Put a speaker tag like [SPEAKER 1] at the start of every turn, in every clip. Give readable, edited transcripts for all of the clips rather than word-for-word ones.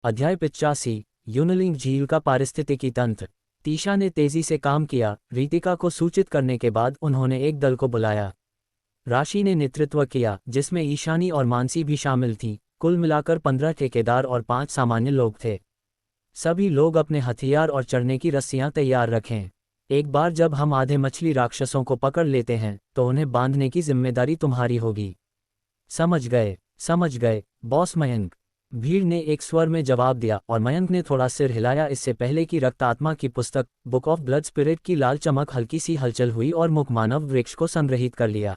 [SPEAKER 1] अध्याय 85। यूनलिंग झील का पारिस्थितिकी तंत्र। तीशा ने तेजी से काम किया। रितिका को सूचित करने के बाद उन्होंने एक दल को बुलाया। राशि ने नेतृत्व किया, जिसमें ईशानी और मानसी भी शामिल थीं। कुल मिलाकर 15 ठेकेदार और 5 सामान्य लोग थे। सभी लोग अपने हथियार और चढ़ने की रस्सियां तैयार रखें। एक बार जब हम आधे मछली राक्षसों को पकड़ लेते हैं तो उन्हें बांधने की जिम्मेदारी तुम्हारी होगी। समझ गए बॉस मयंक, भीड़ ने एक स्वर में जवाब दिया और मयंक ने थोड़ा सिर हिलाया। इससे पहले कि रक्त आत्मा की पुस्तक बुक ऑफ ब्लड स्पिरिट की लाल चमक हल्की सी हलचल हुई और मुख मानव वृक्ष को संग्रहित कर लिया।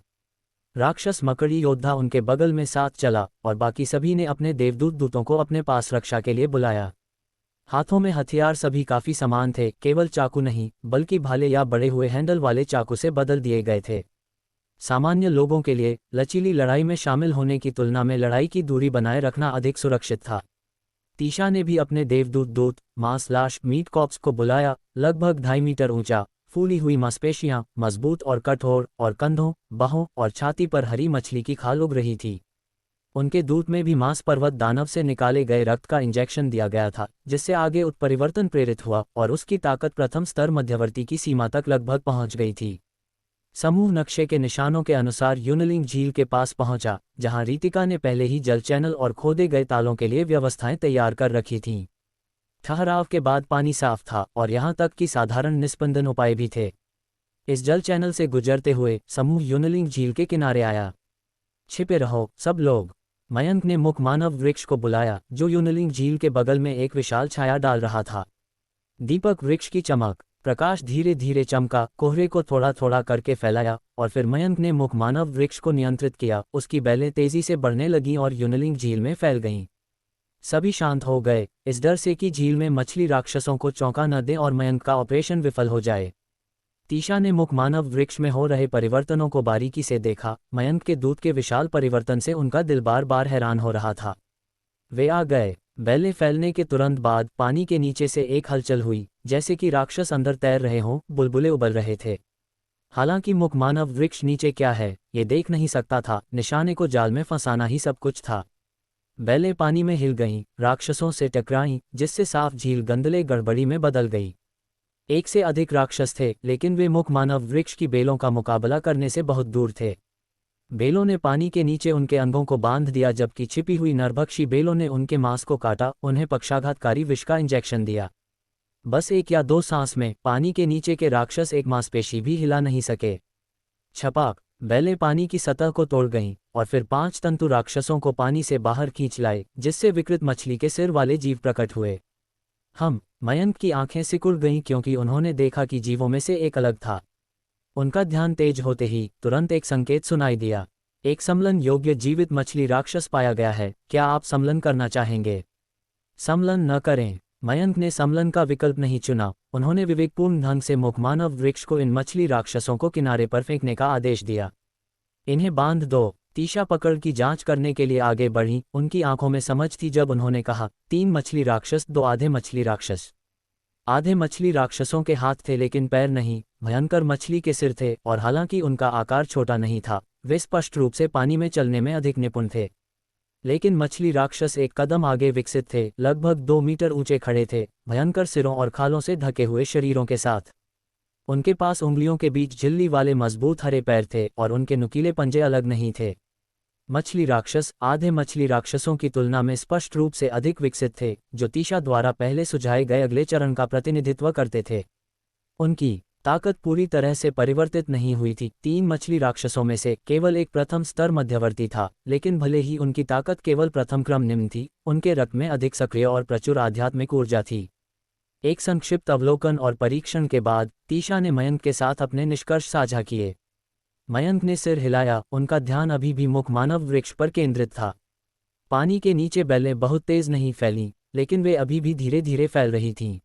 [SPEAKER 1] राक्षस मकड़ी योद्धा उनके बगल में साथ चला और बाकी सभी ने अपने देवदूत दूतों को अपने पास रक्षा के लिए बुलाया। हाथों में हथियार सभी काफी समान थे, केवल चाकू नहीं बल्कि भाले या बड़े हुए हैंडल वाले चाकू से बदल दिए गए थे। सामान्य लोगों के लिए लचीली लड़ाई में शामिल होने की तुलना में लड़ाई की दूरी बनाए रखना अधिक सुरक्षित था। तीशा ने भी अपने देवदूत दूत मांस लाश मीट कॉप्स को बुलाया। लगभग 2.5 मीटर ऊंचा, फूली हुई मांसपेशियां मजबूत और कठोर, और कंधों, बाहों और छाती पर हरी मछली की खाल उग रही थी। उनके दूत में भी मांस पर्वत दानव से निकाले गए रक्त का इंजेक्शन दिया गया था, जिससे आगे उत्परिवर्तन प्रेरित हुआ और उसकी ताकत प्रथम स्तर मध्यवर्ती की सीमा तक लगभग पहुंच गई थी। समूह नक्शे के निशानों के अनुसार यूनलिंग झील के पास पहुंचा, जहां रितिका ने पहले ही जल चैनल और खोदे गए तालों के लिए व्यवस्थाएं तैयार कर रखी थीं। ठहराव के बाद पानी साफ था और यहां तक कि साधारण निस्पंदन उपाय भी थे। इस जल चैनल से गुजरते हुए समूह यूनलिंग झील के किनारे आया। छिपे रहो सब लोग, मयंक ने मुख मानव वृक्ष को बुलाया, जो यूनलिंग झील के बगल में एक विशाल छाया डाल रहा था। दीपक वृक्ष की चमक, प्रकाश धीरे धीरे चमका, कोहरे को थोड़ा थोड़ा करके फैलाया और फिर मयंक ने मुख मानव वृक्ष को नियंत्रित किया। उसकी बेलें तेजी से बढ़ने लगीं और यूनलिंग झील में फैल गईं। सभी शांत हो गए, इस डर से कि झील में मछली राक्षसों को चौंका न दें और मयंक का ऑपरेशन विफल हो जाए। तीशा ने मुख मानव वृक्ष में हो रहे परिवर्तनों को बारीकी से देखा। मयंक के दूत के विशाल परिवर्तन से उनका दिल बार बार हैरान हो रहा था। वे आ गए। बेलें फैलने के तुरंत बाद पानी के नीचे से एक हलचल हुई, जैसे कि राक्षस अंदर तैर रहे हों, बुलबुले उबल रहे थे। हालांकि मुख मानव वृक्ष नीचे क्या है ये देख नहीं सकता था, निशाने को जाल में फंसाना ही सब कुछ था। बेलें पानी में हिल गईं, राक्षसों से टकराईं, जिससे साफ झील गंदले गड़बड़ी में बदल गई। एक से अधिक राक्षस थे, लेकिन वे मुख मानव वृक्ष की बेलों का मुकाबला करने से बहुत दूर थे। बेलों ने पानी के नीचे उनके अंगों को बांध दिया, जबकि छिपी हुई नरभक्षी बेलों ने उनके मांस को काटा, उन्हें पक्षाघातकारी विष का इंजेक्शन दिया। बस 1 या 2 सांस में पानी के नीचे के राक्षस एक मांसपेशी भी हिला नहीं सके। छपाक, बेलें पानी की सतह को तोड़ गईं और फिर 5 तंतु राक्षसों को पानी से बाहर खींच लाए, जिससे विकृत मछली के सिर वाले जीव प्रकट हुए। मयंक की आंखें सिकुड़ गईं, क्योंकि उन्होंने देखा कि जीवों में से एक अलग था। उनका ध्यान तेज होते ही तुरंत एक संकेत सुनाई दिया। एक सम्मलन योग्य जीवित मछली राक्षस पाया गया है, क्या आप सम्मलन करना चाहेंगे? सम्मलन न करें, मयंक ने सम्मलन का विकल्प नहीं चुना। उन्होंने विवेकपूर्ण ढंग से मुख मानव वृक्ष को इन मछली राक्षसों को किनारे पर फेंकने का आदेश दिया। इन्हें बांध दो। तीशा पकड़ की जांच करने के लिए आगे बढ़ी। उनकी आंखों में समझ थी जब उन्होंने कहा, 3 मछली राक्षस, 2 आधे मछली राक्षस। आधे मछली राक्षसों के हाथ थे लेकिन पैर नहीं, भयंकर मछली के सिर थे, और हालांकि उनका आकार छोटा नहीं था, वे स्पष्ट रूप से पानी में चलने में अधिक निपुण थे। लेकिन मछली राक्षस एक कदम आगे विकसित थे, लगभग 2 मीटर ऊंचे खड़े थे, भयंकर सिरों और खालों से ढके हुए शरीरों के साथ। उनके पास उंगलियों के बीच झिल्ली वाले मजबूत हरे पैर थे और उनके नुकीले पंजे अलग नहीं थे। मछली राक्षस आधे मछली राक्षसों की तुलना में स्पष्ट रूप से अधिक विकसित थे, जो तीशा द्वारा पहले सुझाए गए अगले चरण का प्रतिनिधित्व करते थे। उनकी ताकत पूरी तरह से परिवर्तित नहीं हुई थी। 3 मछली राक्षसों में से केवल एक प्रथम स्तर मध्यवर्ती था, लेकिन भले ही उनकी ताकत केवल प्रथम क्रम निम्न थी, उनके रक्त में अधिक सक्रिय और प्रचुर आध्यात्मिक ऊर्जा थी। एक संक्षिप्त अवलोकन और परीक्षण के बाद तीशा ने मयंक के साथ अपने निष्कर्ष साझा किए। मयंक ने सिर हिलाया, उनका ध्यान अभी भी मुख मानव वृक्ष पर केंद्रित था। पानी के नीचे बेलें बहुत तेज नहीं फैलीं, लेकिन वे अभी भी धीरे धीरे फैल रही थीं।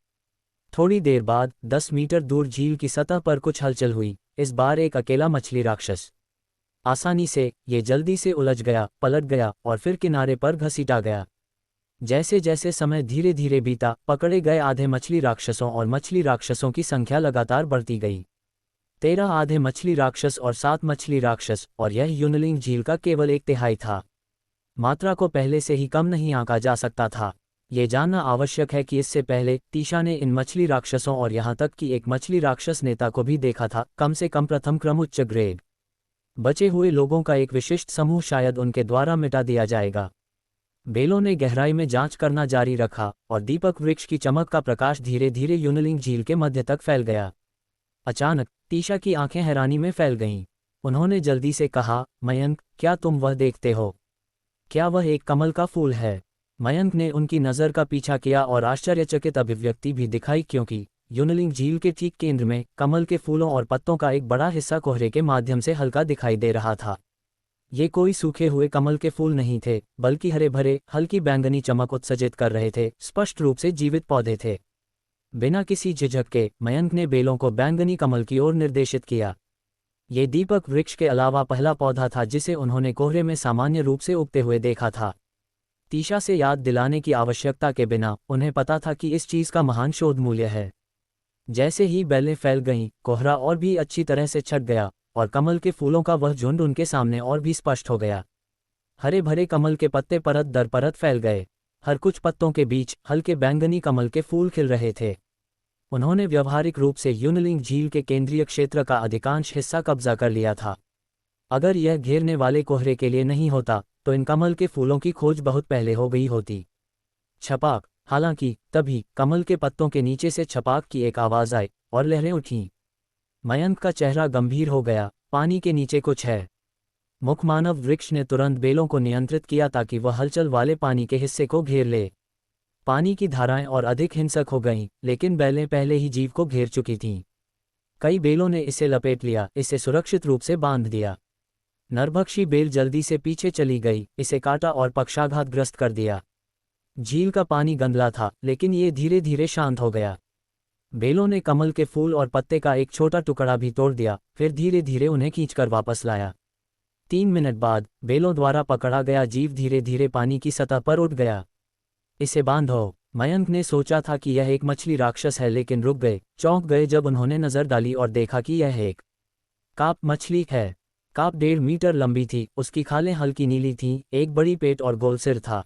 [SPEAKER 1] थोड़ी देर बाद 10 मीटर दूर झील की सतह पर कुछ हलचल हुई। इस बार एक अकेला मछली राक्षस आसानी से, ये जल्दी से उलझ गया, पलट गया और फिर किनारे पर घसीटा गया। जैसे जैसे समय धीरे धीरे बीता, पकड़े गए आधे मछली राक्षसों और मछली राक्षसों की संख्या लगातार बढ़ती गई। 13 आधे मछली राक्षस और 7 मछली राक्षस, और यह यूनलिंग झील का केवल 1/3 था। मात्रा को पहले से ही कम नहीं आंका जा सकता था। ये जानना आवश्यक है कि इससे पहले तीशा ने इन मछली राक्षसों और यहाँ तक कि एक मछली राक्षस नेता को भी देखा था, कम से कम प्रथम क्रम उच्च ग्रेड। बचे हुए लोगों का एक विशिष्ट समूह शायद उनके द्वारा मिटा दिया जाएगा। बेलों ने गहराई में जांच करना जारी रखा और दीपक वृक्ष की चमक का प्रकाश धीरे धीरे यूनलिंग झील के मध्य तक फैल गया। अचानक तीशा की आंखें हैरानी में फैल गईं। उन्होंने जल्दी से कहा, मयंक, क्या तुम वह देखते हो? क्या वह एक कमल का फूल है? मयंक ने उनकी नज़र का पीछा किया और आश्चर्यचकित अभिव्यक्ति भी दिखाई, क्योंकि यूनलिंग झील के ठीक केंद्र में कमल के फूलों और पत्तों का एक बड़ा हिस्सा कोहरे के माध्यम से हल्का दिखाई दे रहा था। ये कोई सूखे हुए कमल के फूल नहीं थे, बल्कि हरे भरे हल्की बैंगनी चमक उत्सर्जित कर रहे थे, स्पष्ट रूप से जीवित पौधे थे। बिना किसी झिझक के मयंक ने बेलों को बैंगनी कमल की ओर निर्देशित किया। ये दीपक वृक्ष के अलावा पहला पौधा था जिसे उन्होंने कोहरे में सामान्य रूप से उगते हुए देखा था। तीशा से याद दिलाने की आवश्यकता के बिना उन्हें पता था कि इस चीज़ का महान शोध मूल्य है। जैसे ही बेलें फैल गईं, कोहरा और भी अच्छी तरह से छट गया और कमल के फूलों का वह झुंड उनके सामने और भी स्पष्ट हो गया। हरे भरे कमल के पत्ते परत दर परत फैल गए। हर कुछ पत्तों के बीच हल्के बैंगनी कमल के फूल खिल रहे थे। उन्होंने व्यावहारिक रूप से यूनलिंग झील के केंद्रीय क्षेत्र का अधिकांश हिस्सा कब्जा कर लिया था। अगर यह घेरने वाले कोहरे के लिए नहीं होता तो इन कमल के फूलों की खोज बहुत पहले हो गई होती। छपाक। हालांकि तभी कमल के पत्तों के नीचे से छपाक की एक आवाज़ आई और लहरें उठीं। मयंक का चेहरा गंभीर हो गया। पानी के नीचे कुछ है। मुखमानव वृक्ष ने तुरंत बेलों को नियंत्रित किया ताकि वह हलचल वाले पानी के हिस्से को घेर ले। पानी की धाराएं और अधिक हिंसक हो गईं, लेकिन बेलें पहले ही जीव को घेर चुकी थीं। कई बेलों ने इसे लपेट लिया, इसे सुरक्षित रूप से बांध दिया। नरभक्षी बेल जल्दी से पीछे चली गई, इसे काटा और पक्षाघातग्रस्त कर दिया। झील का पानी गंदला था, लेकिन ये धीरे धीरे शांत हो गया। बेलों ने कमल के फूल और पत्ते का एक छोटा टुकड़ा भी तोड़ दिया, फिर धीरे धीरे उन्हें खींचकर वापस लाया। 3 मिनट बाद बेलों द्वारा पकड़ा गया जीव धीरे धीरे पानी की सतह पर उठ गया। इसे बांधो। मयंक ने सोचा था कि यह एक मछली राक्षस है, लेकिन रुक गए, चौंक गए जब उन्होंने नजर डाली और देखा कि यह एक काप मछली है। काप 1.5 मीटर लंबी थी, उसकी खालें हल्की नीली थीं, एक बड़ी पेट और गोल सिर था।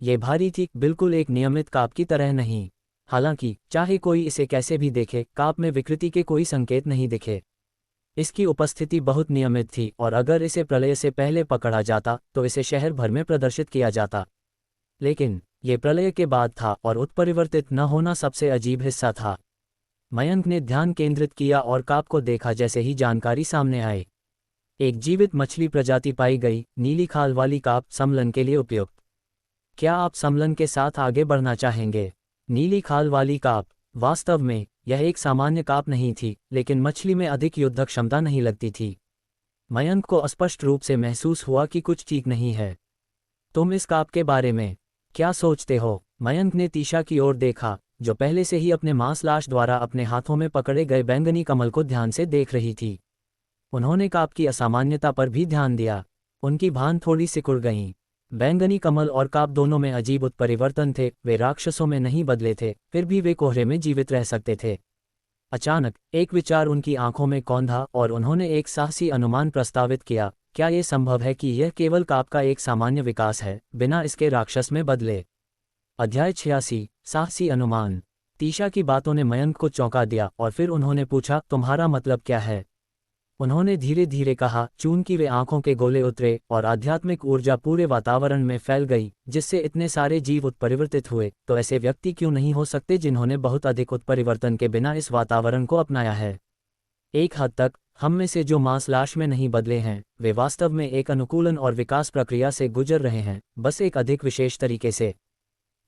[SPEAKER 1] ये भारी थी, बिल्कुल एक नियमित काप की तरह नहीं। हालांकि चाहे कोई इसे कैसे भी देखे, काप में विकृति के कोई संकेत नहीं दिखे। इसकी उपस्थिति बहुत नियमित थी और अगर इसे प्रलय से पहले पकड़ा जाता तो इसे शहर भर में प्रदर्शित किया जाता। लेकिन ये प्रलय के बाद था और उत्परिवर्तित न होना सबसे अजीब हिस्सा था। मयंक ने ध्यान केंद्रित किया और काप को देखा। जैसे ही जानकारी सामने आई, एक जीवित मछली प्रजाति पाई गई, नीली खाल वाली काप, समलन के लिए उपयुक्त। क्या आप समलन के साथ आगे बढ़ना चाहेंगे? नीली खाल वाली काप। वास्तव में यह एक सामान्य काप नहीं थी, लेकिन मछली में अधिक युद्ध क्षमता नहीं लगती थी। मयंक को स्पष्ट रूप से महसूस हुआ कि कुछ ठीक नहीं है। तुम इस काप के बारे में क्या सोचते हो? मयंक ने तीशा की ओर देखा, जो पहले से ही अपने मांस लाश द्वारा अपने हाथों में पकड़े गए बैंगनी कमल को ध्यान से देख रही थी। उन्होंने काप की असामान्यता पर भी ध्यान दिया। उनकी भान थोड़ी सिकुड़ गईं। बैंगनी कमल और काप दोनों में अजीब उत्परिवर्तन थे। वे राक्षसों में नहीं बदले थे, फिर भी वे कोहरे में जीवित रह सकते थे। अचानक एक विचार उनकी आंखों में कौंधा और उन्होंने एक साहसी अनुमान प्रस्तावित किया। क्या ये संभव है कि यह केवल काप का एक सामान्य विकास है, बिना इसके राक्षस में बदले? अध्याय 86, साहसी अनुमान। तीशा की बातों ने मयंक को चौंका दिया और फिर उन्होंने पूछा, तुम्हारा मतलब क्या है? उन्होंने धीरे धीरे कहा, चूंकि वे आंखों के गोले उतरे और आध्यात्मिक ऊर्जा पूरे वातावरण में फैल गई, जिससे इतने सारे जीव उत्परिवर्तित हुए, तो ऐसे व्यक्ति क्यों नहीं हो सकते जिन्होंने बहुत अधिक उत्परिवर्तन के बिना इस वातावरण को अपनाया है? एक हद तक हम में से जो मांस लाश में नहीं बदले हैं, वे वास्तव में एक अनुकूलन और विकास प्रक्रिया से गुजर रहे हैं, बस एक अधिक विशेष तरीके से।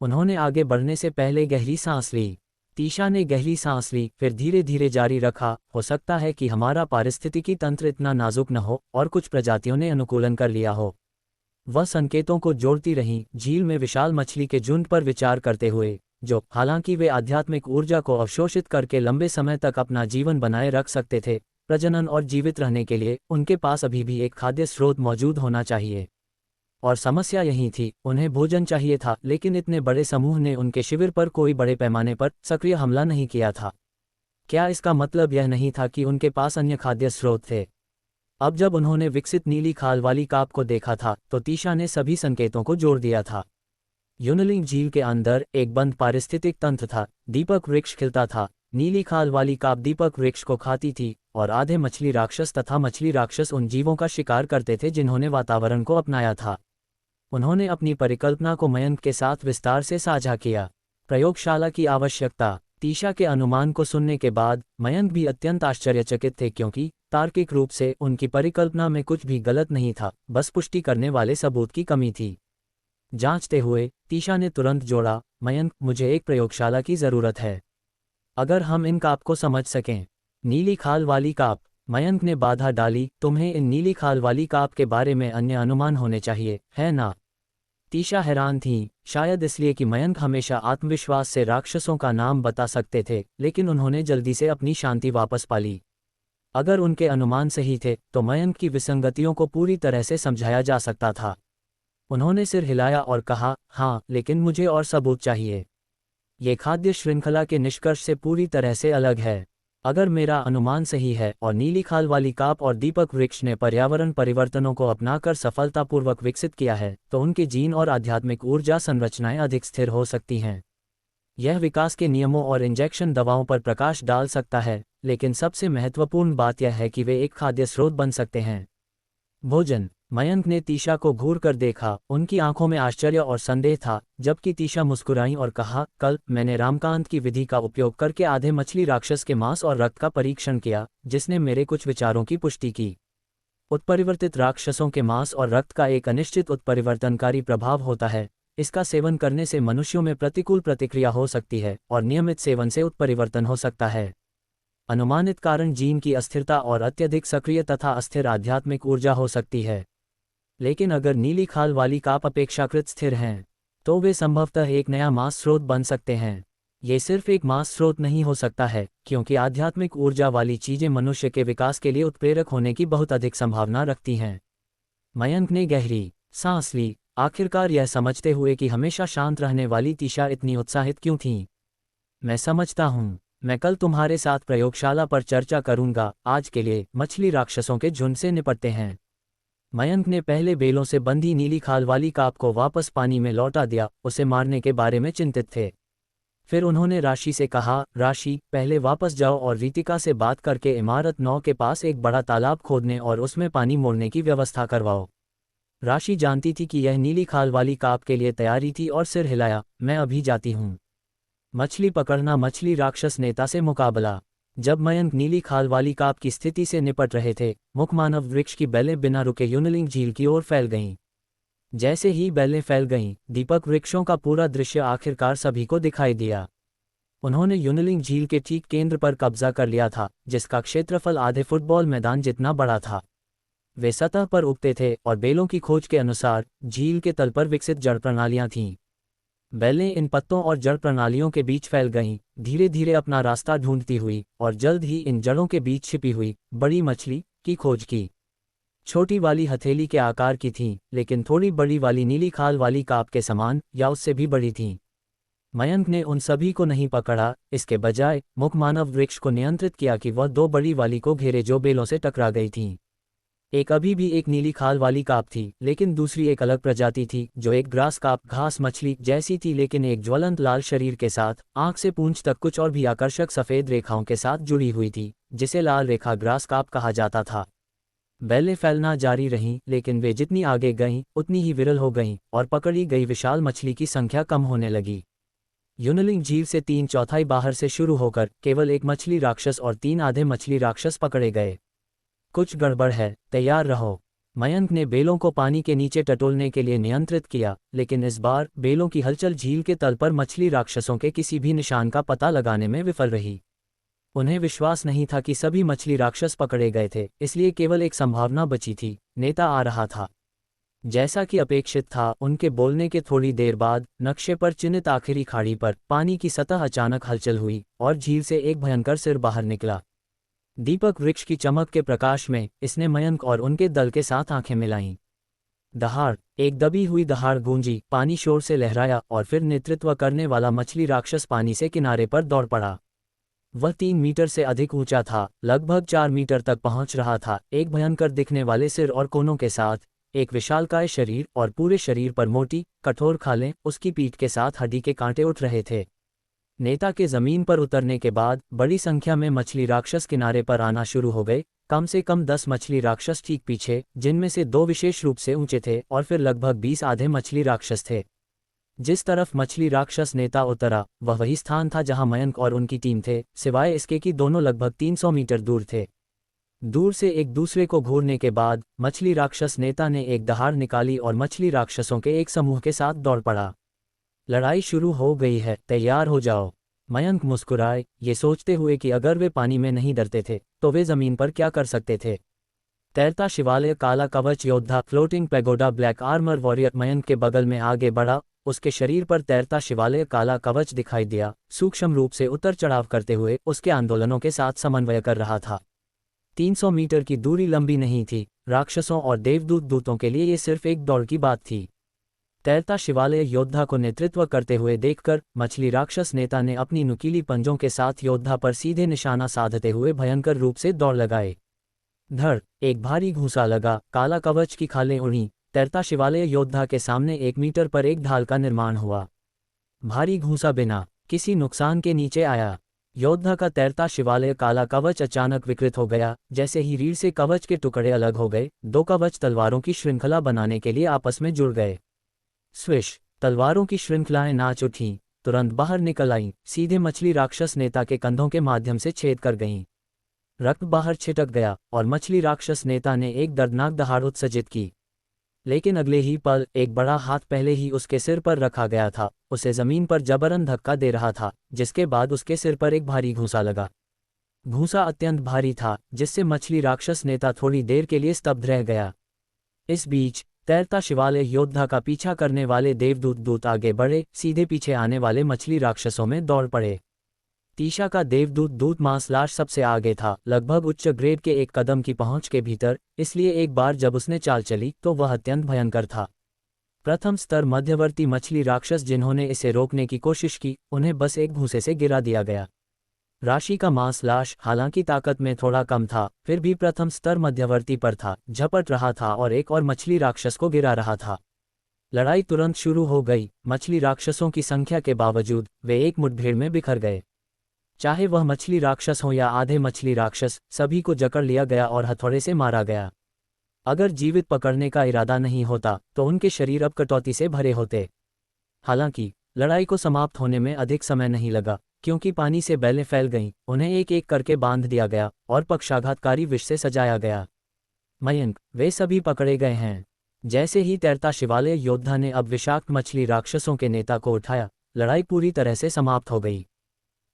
[SPEAKER 1] उन्होंने आगे बढ़ने से पहले गहरी सांस ली। तीशा ने गहरी सांस ली, फिर धीरे धीरे जारी रखा, हो सकता है कि हमारा पारिस्थितिकी तंत्र इतना नाजुक न हो और कुछ प्रजातियों ने अनुकूलन कर लिया हो। वह संकेतों को जोड़ती रहीं, झील में विशाल मछली के झुंड पर विचार करते हुए, जो हालांकि वे आध्यात्मिक ऊर्जा को अवशोषित करके लंबे समय तक अपना जीवन बनाए रख सकते थे, प्रजनन और जीवित रहने के लिए उनके पास अभी भी एक खाद्य स्रोत मौजूद होना चाहिए। और समस्या यही थी, उन्हें भोजन चाहिए था, लेकिन इतने बड़े समूह ने उनके शिविर पर कोई बड़े पैमाने पर सक्रिय हमला नहीं किया था। क्या इसका मतलब यह नहीं था कि उनके पास अन्य खाद्य स्रोत थे? अब जब उन्होंने विकसित नीली खाल वाली काप को देखा था, तो तीशा ने सभी संकेतों को जोड़ दिया था। यूनलिंग झील के अंदर एक बंद पारिस्थितिक तंत्र था। दीपक वृक्ष खिलता था। नीली खाल वाली काप दीपक वृक्ष को खाती थी और आधे मछली राक्षस तथा मछली राक्षस उन जीवों का शिकार करते थे जिन्होंने वातावरण को अपनाया था। उन्होंने अपनी परिकल्पना को मयंक के साथ विस्तार से साझा किया। प्रयोगशाला की आवश्यकता। तीशा के अनुमान को सुनने के बाद मयंक भी अत्यंत आश्चर्यचकित थे, क्योंकि तार्किक रूप से उनकी परिकल्पना में कुछ भी गलत नहीं था, बस पुष्टि करने वाले सबूत की कमी थी। जांचते हुए तीशा ने तुरंत जोड़ा, मयंक, मुझे एक प्रयोगशाला की जरूरत है। अगर हम इन काप को समझ सकें। नीली खाल वाली काप। मयंक ने बाधा डाली, तुम्हें इन नीली खाल वाली काप के बारे में अन्य अनुमान होने चाहिए, है ना? तीशा हैरान थी, शायद इसलिए कि मयंक हमेशा आत्मविश्वास से राक्षसों का नाम बता सकते थे, लेकिन उन्होंने जल्दी से अपनी शांति वापस पा ली। अगर उनके अनुमान सही थे तो मयंक की विसंगतियों को पूरी तरह से समझाया जा सकता था। उन्होंने सिर हिलाया और कहा, हाँ, लेकिन मुझे और सबूत चाहिए। ये खाद्य श्रृंखला के निष्कर्ष से पूरी तरह से अलग है। अगर मेरा अनुमान सही है और नीली खाल वाली काप और दीपक वृक्ष ने पर्यावरण परिवर्तनों को अपनाकर सफलतापूर्वक विकसित किया है, तो उनके जीन और आध्यात्मिक ऊर्जा संरचनाएं अधिक स्थिर हो सकती हैं। यह विकास के नियमों और इंजेक्शन दवाओं पर प्रकाश डाल सकता है, लेकिन सबसे महत्वपूर्ण बात यह है कि वे एक खाद्य स्रोत बन सकते हैं। भोजन। मयंक ने तीशा को घूर कर देखा, उनकी आंखों में आश्चर्य और संदेह था, जबकि तीशा मुस्कुराई और कहा, कल मैंने रामकांत की विधि का उपयोग करके आधे मछली राक्षस के मांस और रक्त का परीक्षण किया, जिसने मेरे कुछ विचारों की पुष्टि की। उत्परिवर्तित राक्षसों के मांस और रक्त का एक अनिश्चित उत्परिवर्तनकारी प्रभाव होता है। इसका सेवन करने से मनुष्यों में प्रतिकूल प्रतिक्रिया हो सकती है और नियमित सेवन से उत्परिवर्तन हो सकता है। अनुमानित कारण जीन की अस्थिरता और अत्यधिक सक्रिय तथा अस्थिर आध्यात्मिक ऊर्जा हो सकती है। लेकिन अगर नीली खाल वाली काप अपेक्षाकृत स्थिर हैं, तो वे संभवतः एक नया मास स्रोत बन सकते हैं। ये सिर्फ एक मास स्रोत नहीं हो सकता है, क्योंकि आध्यात्मिक ऊर्जा वाली चीजें मनुष्य के विकास के लिए उत्प्रेरक होने की बहुत अधिक संभावना रखती हैं। मयंक ने गहरी सांस ली, आखिरकार यह समझते हुए कि हमेशा शांत रहने वाली तीशा इतनी उत्साहित क्यों थी। मैं समझता हूँ। मैं कल तुम्हारे साथ प्रयोगशाला पर चर्चा करूंगा। आज के लिए मछली राक्षसों के झुंड से निपटते हैं। मयंक ने पहले बेलों से बंधी नीली खाल वाली काप को वापस पानी में लौटा दिया, उसे मारने के बारे में चिंतित थे। फिर उन्होंने राशि से कहा, राशि, पहले वापस जाओ और रीतिका से बात करके इमारत 9 के पास एक बड़ा तालाब खोदने और उसमें पानी मोड़ने की व्यवस्था करवाओ। राशि जानती थी कि यह नीली खाल वाली काप के लिए तैयारी थी और सिर हिलाया, मैं अभी जाती हूँ। मछली पकड़ना। मछली राक्षस नेता से मुकाबला। जब मयंक नीली खाल वाली काप की स्थिति से निपट रहे थे, मुखमानव वृक्ष की बेलें बिना रुके यूनलिंग झील की ओर फैल गईं। जैसे ही बेलें फैल गईं, दीपक वृक्षों का पूरा दृश्य आखिरकार सभी को दिखाई दिया। उन्होंने यूनलिंग झील के ठीक केंद्र पर कब्जा कर लिया था, जिसका क्षेत्रफल आधे फुटबॉल मैदान जितना बड़ा था। वे सतह पर उगते थे और बेलों की खोज के अनुसार झील के तल पर विकसित जड़ प्रणालियां थीं। बेलें इन पत्तों और जड़ प्रणालियों के बीच फैल गईं, धीरे धीरे अपना रास्ता ढूंढती हुई, और जल्द ही इन जड़ों के बीच छिपी हुई बड़ी मछली की खोज की। छोटी वाली हथेली के आकार की थी, लेकिन थोड़ी बड़ी वाली नीली खाल वाली काप के समान या उससे भी बड़ी थी। मयंक ने उन सभी को नहीं पकड़ा, इसके बजाय मुखमानव वृक्ष को नियंत्रित किया कि वह दो बड़ी वाली को घेरे जो बेलों से टकरा गई थीं। एक अभी भी एक नीली खाल वाली काप थी, लेकिन दूसरी एक अलग प्रजाति थी जो एक ग्रास काप घास मछली जैसी थी, लेकिन एक ज्वलंत लाल शरीर के साथ, आंख से पूंछ तक कुछ और भी आकर्षक सफेद रेखाओं के साथ जुड़ी हुई थी, जिसे लाल रेखा ग्रास काप कहा जाता था। बेलें फैलना जारी रहीं, लेकिन वे जितनी आगे गईं उतनी ही विरल हो गईं और पकड़ी गई विशाल मछली की संख्या कम होने लगी। यूनलिंग झील से 3/4 बाहर से शुरू होकर केवल एक मछली राक्षस और 3 आधे मछली राक्षस पकड़े गए। कुछ गड़बड़ है, तैयार रहो। मयंक ने बेलों को पानी के नीचे टटोलने के लिए नियंत्रित किया, लेकिन इस बार बेलों की हलचल झील के तल पर मछली राक्षसों के किसी भी निशान का पता लगाने में विफल रही। उन्हें विश्वास नहीं था कि सभी मछली राक्षस पकड़े गए थे, इसलिए केवल एक संभावना बची थी, नेता आ रहा था। जैसा कि अपेक्षित था, उनके बोलने के थोड़ी देर बाद नक्शे पर चिन्हित आखिरी खाड़ी पर पानी की सतह अचानक हलचल हुई और झील से एक भयंकर सिर बाहर निकला। दीपक वृक्ष की चमक के प्रकाश में इसने मयंक और उनके दल के साथ आंखें मिलाईं। दहाड़, एक दबी हुई दहाड़ गूंजी, पानी शोर से लहराया और फिर नेतृत्व करने वाला मछली राक्षस पानी से किनारे पर दौड़ पड़ा। वह 3 मीटर से अधिक ऊंचा था, लगभग 4 मीटर तक पहुंच रहा था, एक भयंकर दिखने वाले सिर और कोनों के साथ, एक विशालकाय शरीर और पूरे शरीर पर मोटी, कठोर खालें, उसकी पीठ के साथ हड्डी के कांटे उठ रहे थे। नेता के जमीन पर उतरने के बाद बड़ी संख्या में मछली राक्षस किनारे पर आना शुरू हो गए, कम से कम 10 मछली राक्षस ठीक पीछे, जिनमें से 2 विशेष रूप से ऊंचे थे और फिर लगभग 20 आधे मछली राक्षस थे। जिस तरफ मछली राक्षस नेता उतरा वह वही स्थान था जहां मयंक और उनकी टीम थे, सिवाय इसके कि दोनों लगभग 300 मीटर दूर थे। दूर से एक दूसरे को घूरने के बाद मछली राक्षस नेता ने एक दहाड़ निकाली और मछली राक्षसों के एक समूह के साथ दौड़ पड़ा। लड़ाई शुरू हो गई है, तैयार हो जाओ। मयंक मुस्कुराए, ये सोचते हुए कि अगर वे पानी में नहीं डरते थे तो वे जमीन पर क्या कर सकते थे। तैरता शिवालय काला कवच योद्धा floating pagoda black armour warrior Mayank के बगल में आगे बढ़ा। उसके शरीर पर तैरता शिवालय काला कवच दिखाई दिया, सूक्ष्म रूप से उतर चढ़ाव करते हुए उसके आंदोलनों के साथ समन्वय कर रहा था। 300 मीटर की दूरी लंबी नहीं थी, राक्षसों और देवदूत दूतों के लिए ये सिर्फ एक दौड़ की बात थी। तैरता शिवालय योद्धा को नेतृत्व करते हुए देखकर मछली राक्षस नेता ने अपनी नुकीली पंजों के साथ योद्धा पर सीधे निशाना साधते हुए भयंकर रूप से दौड़ लगाए। धड़, एक भारी घूंसा लगा, काला कवच की खालें उड़ी। तैरता शिवालय योद्धा के सामने 1 मीटर पर एक ढाल का निर्माण हुआ। भारी घूंसा बिना किसी नुकसान के नीचे आया। योद्धा का तैरता शिवालय काला कवच अचानक विकृत हो गया। जैसे ही रीढ़ से कवच के टुकड़े अलग हो गए, 2 कवच तलवारों की श्रृंखला बनाने के लिए आपस में जुड़ गए। स्विश, तलवारों की श्रृंखलाएं नाच उठीं, तुरंत बाहर निकल आईं, सीधे मछली राक्षस नेता के कंधों के माध्यम से छेद कर गईं। रक्त बाहर छिटक गया और मछली राक्षस नेता ने एक दर्दनाक दहाड़ उत्सर्जित की। लेकिन अगले ही पल एक बड़ा हाथ पहले ही उसके सिर पर रखा गया था, उसे जमीन पर जबरन धक्का दे रहा था, जिसके बाद उसके सिर पर एक भारी घूंसा लगा। घूंसा अत्यंत भारी था, जिससे मछली राक्षस नेता थोड़ी देर के लिए स्तब्ध रह गया। इस बीच तैरता शिवालय योद्धा का पीछा करने वाले देवदूत दूत आगे बढ़े, सीधे पीछे आने वाले मछली राक्षसों में दौड़ पड़े। तीशा का देवदूत दूत मांसलाश सबसे आगे था, लगभग उच्च ग्रेड के 1 कदम की पहुंच के भीतर, इसलिए एक बार जब उसने चाल चली तो वह अत्यंत भयंकर था। प्रथम स्तर मध्यवर्ती मछली राक्षस जिन्होंने इसे रोकने की कोशिश की, उन्हें बस एक घूंसे से गिरा दिया गया। राशि का मांसलाश हालांकि ताकत में थोड़ा कम था, फिर भी प्रथम स्तर मध्यवर्ती पर था, झपट रहा था और एक और मछली राक्षस को गिरा रहा था। लड़ाई तुरंत शुरू हो गई। मछली राक्षसों की संख्या के बावजूद वे एक मुठभेड़ में बिखर गए। चाहे वह मछली राक्षस हो या आधे मछली राक्षस, सभी को जकड़ लिया गया और हथौड़े से मारा गया। अगर जीवित पकड़ने का इरादा नहीं होता तो उनके शरीर अब कटौती से भरे होते। हालांकि लड़ाई को समाप्त होने में अधिक समय नहीं लगा, क्योंकि पानी से बैलें फैल गईं, उन्हें एक एक करके बांध दिया गया और पक्षाघातकारी विष से सजाया गया। मयंक, वे सभी पकड़े गए हैं। जैसे ही तैरता शिवालय योद्धा ने अब विषाक्त मछली राक्षसों के नेता को उठाया, लड़ाई पूरी तरह से समाप्त हो गई।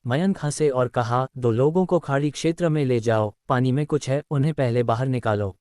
[SPEAKER 1] मयंक हंसे और कहा, 2 लोगों को खाड़ी क्षेत्र में ले जाओ, पानी में कुछ है, उन्हें पहले बाहर निकालो।